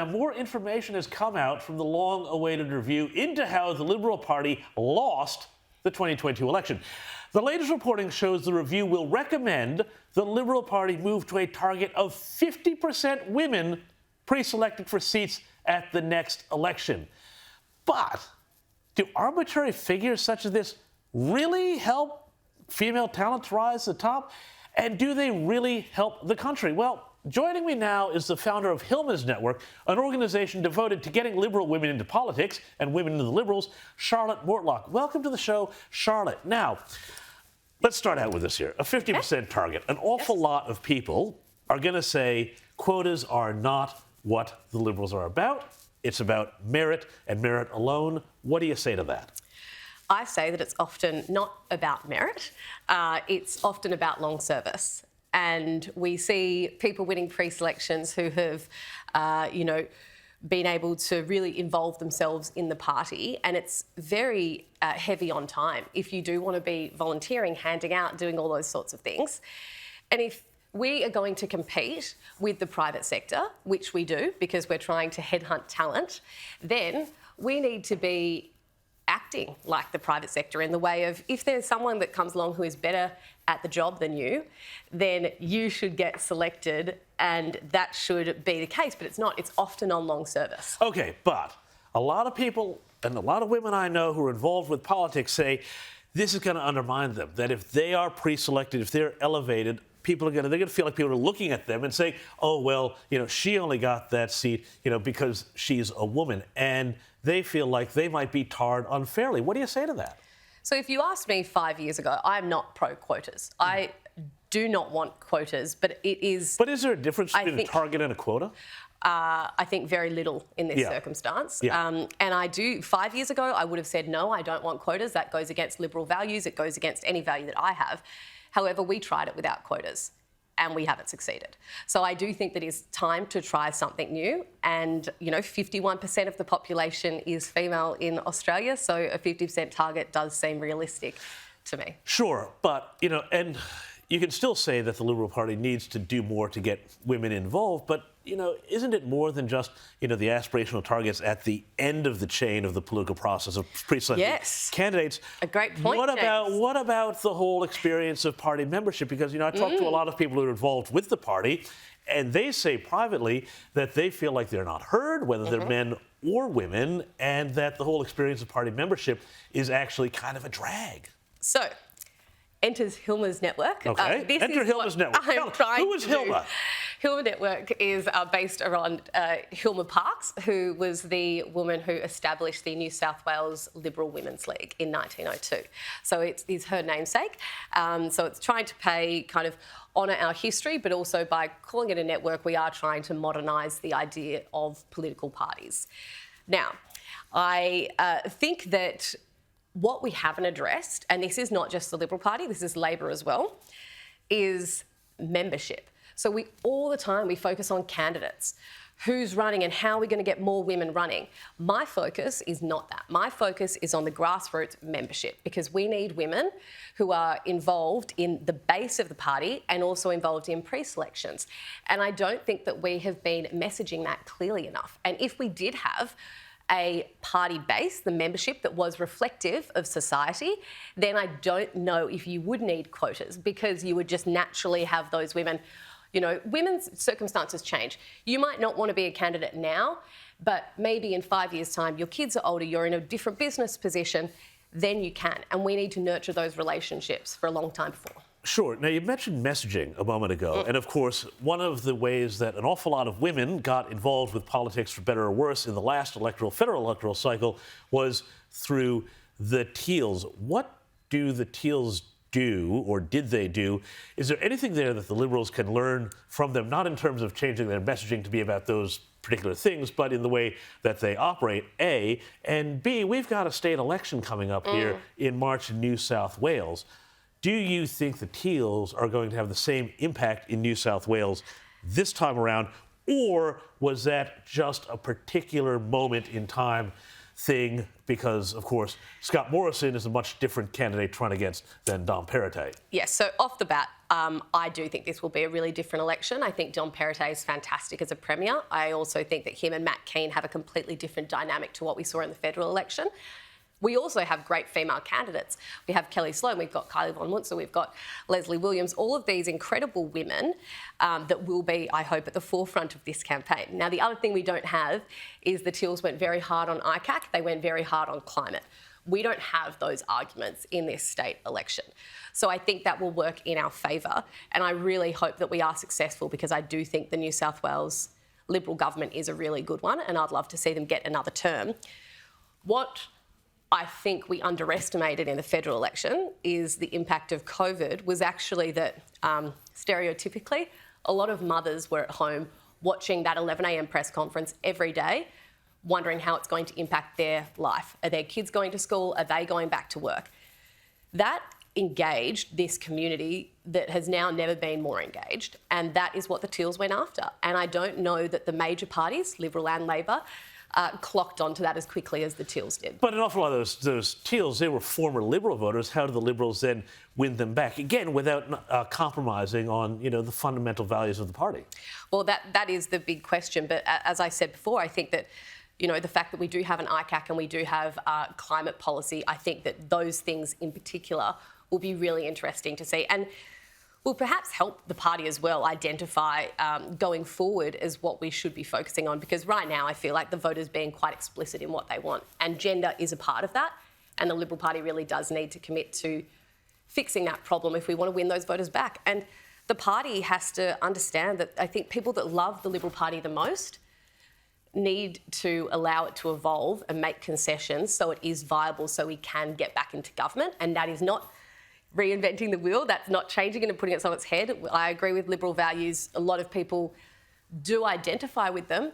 Now, more information has come out from the long-awaited review into how the Liberal Party lost the 2022 election. The latest reporting shows the review will recommend the Liberal Party move to a target of 50% women pre-selected for seats at the next election. But do arbitrary figures such as this really help female talent to rise to the top? And do they really help the country? Well, joining me now is the founder of Hilma's Network, an organization devoted to getting liberal women into politics and women into the Liberals, Charlotte Mortlock. Welcome to the show, Charlotte. Now, let's start out with this here. A 50% target. An awful lot of people are going to say quotas are not what the Liberals are about. It's about merit and merit alone. What do you say to that? I say that it's often not about merit. It's often about long service. And we see people winning pre-selections who have, been able to really involve themselves in the party. And it's very heavy on time if you do want to be volunteering, handing out, doing all those sorts of things. And if we are going to compete with the private sector, which we do because we're trying to headhunt talent, then we need to be acting like the private sector in the way of, if there's someone that comes along who is better at the job than you, then you should get selected, and that should be the case. But it's not. It's often on long service. Okay, but a lot of people and a lot of women I know who are involved with politics say this is going to undermine them, that if they are pre-selected, if they're elevated, they're going to feel like people are looking at them and saying, oh, well, she only got that seat, because she's a woman. And they feel like they might be tarred unfairly. What do you say to that? So if you asked me 5 years ago, I'm not pro-quotas. I do not want quotas, but it is... But is there a difference between a target and a quota? I think very little in this circumstance. And 5 years ago, I would have said, no, I don't want quotas. That goes against Liberal values. It goes against any value that I have. However, we tried it without quotas and we haven't succeeded. So I do think that it's time to try something new. And, 51% of the population is female in Australia, so a 50% target does seem realistic to me. Sure, but, and you can still say that the Liberal Party needs to do more to get women involved, but, isn't it more than just, the aspirational targets at the end of the chain of the political process of pre-selecting candidates? A great point, What about the whole experience of party membership? Because, I talk to a lot of people who are involved with the party, and they say privately that they feel like they're not heard, whether they're men or women, and that the whole experience of party membership is actually kind of a drag. So, enters Hilma's Network. Okay, enter Hilma's Network. Who is Hilma? Hilma Network is based around Hilma Parkes, who was the woman who established the New South Wales Liberal Women's League in 1902. So it is her namesake. So it's trying to honour our history, but also by calling it a network, we are trying to modernise the idea of political parties. Now, I think that what we haven't addressed, and this is not just the Liberal Party, this is Labor as well, is membership. So all the time we focus on candidates, who's running and how we're going to get more women running. My focus is not that. My focus is on the grassroots membership, because we need women who are involved in the base of the party and also involved in pre-selections. And I don't think that we have been messaging that clearly enough. And if we did have a party base, the membership that was reflective of society, then I don't know if you would need quotas, because you would just naturally have those women. Women's circumstances change. You might not want to be a candidate now, but maybe in 5 years' time, your kids are older, you're in a different business position, then you can. And we need to nurture those relationships for a long time before. Sure. Now, you mentioned messaging a moment ago. And, of course, one of the ways that an awful lot of women got involved with politics, for better or worse, in the last federal electoral cycle was through the teals. What do the teals do, or did they do? Is there anything there that the Liberals can learn from them, not in terms of changing their messaging to be about those particular things, but in the way that they operate, A, and B, we've got a state election coming up here in March in New South Wales. Do you think the teals are going to have the same impact in New South Wales this time around, or was that just a particular moment in time thing because, of course, Scott Morrison is a much different candidate to run against than Dom Perrottet. Yes, so off the bat, I do think this will be a really different election. I think Dom Perrottet is fantastic as a premier. I also think that him and Matt Kean have a completely different dynamic to what we saw in the federal election. We also have great female candidates. We have Kelly Sloan, we've got Kylie Von Munzer, we've got Leslie Williams, all of these incredible women that will be, I hope, at the forefront of this campaign. Now, the other thing we don't have is the Teals went very hard on ICAC, they went very hard on climate. We don't have those arguments in this state election. So I think that will work in our favour, and I really hope that we are successful because I do think the New South Wales Liberal government is a really good one, and I'd love to see them get another term. What I think we underestimated in the federal election is the impact of COVID was actually that stereotypically a lot of mothers were at home watching that 11 a.m. press conference every day, wondering how it's going to impact their life. Are their kids going to school? Are they going back to work? That engaged this community that has now never been more engaged, and that is what the Teals went after. And I don't know that the major parties, Liberal and Labor, clocked onto that as quickly as the Teals did. But an awful lot of those Teals, they were former Liberal voters. How did the Liberals then win them back? Again, without compromising on, the fundamental values of the party. Well, that is the big question. But as I said before, I think that, the fact that we do have an ICAC and we do have climate policy, I think that those things in particular will be really interesting to see. And will perhaps help the party as well identify going forward as what we should be focusing on, because right now I feel like the voters being quite explicit in what they want, and gender is a part of that, and the Liberal Party really does need to commit to fixing that problem if we want to win those voters back. And the party has to understand that I think people that love the Liberal Party the most need to allow it to evolve and make concessions so it is viable, so we can get back into government, and that is not reinventing the wheel, that's not changing it and putting it on its head. I agree with Liberal values. A lot of people do identify with them,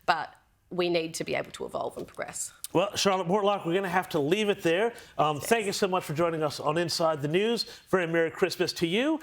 but we need to be able to evolve and progress. Well, Charlotte Mortlock, we're going to have to leave it there. Thank you so much for joining us on Inside the News. Very Merry Christmas to you.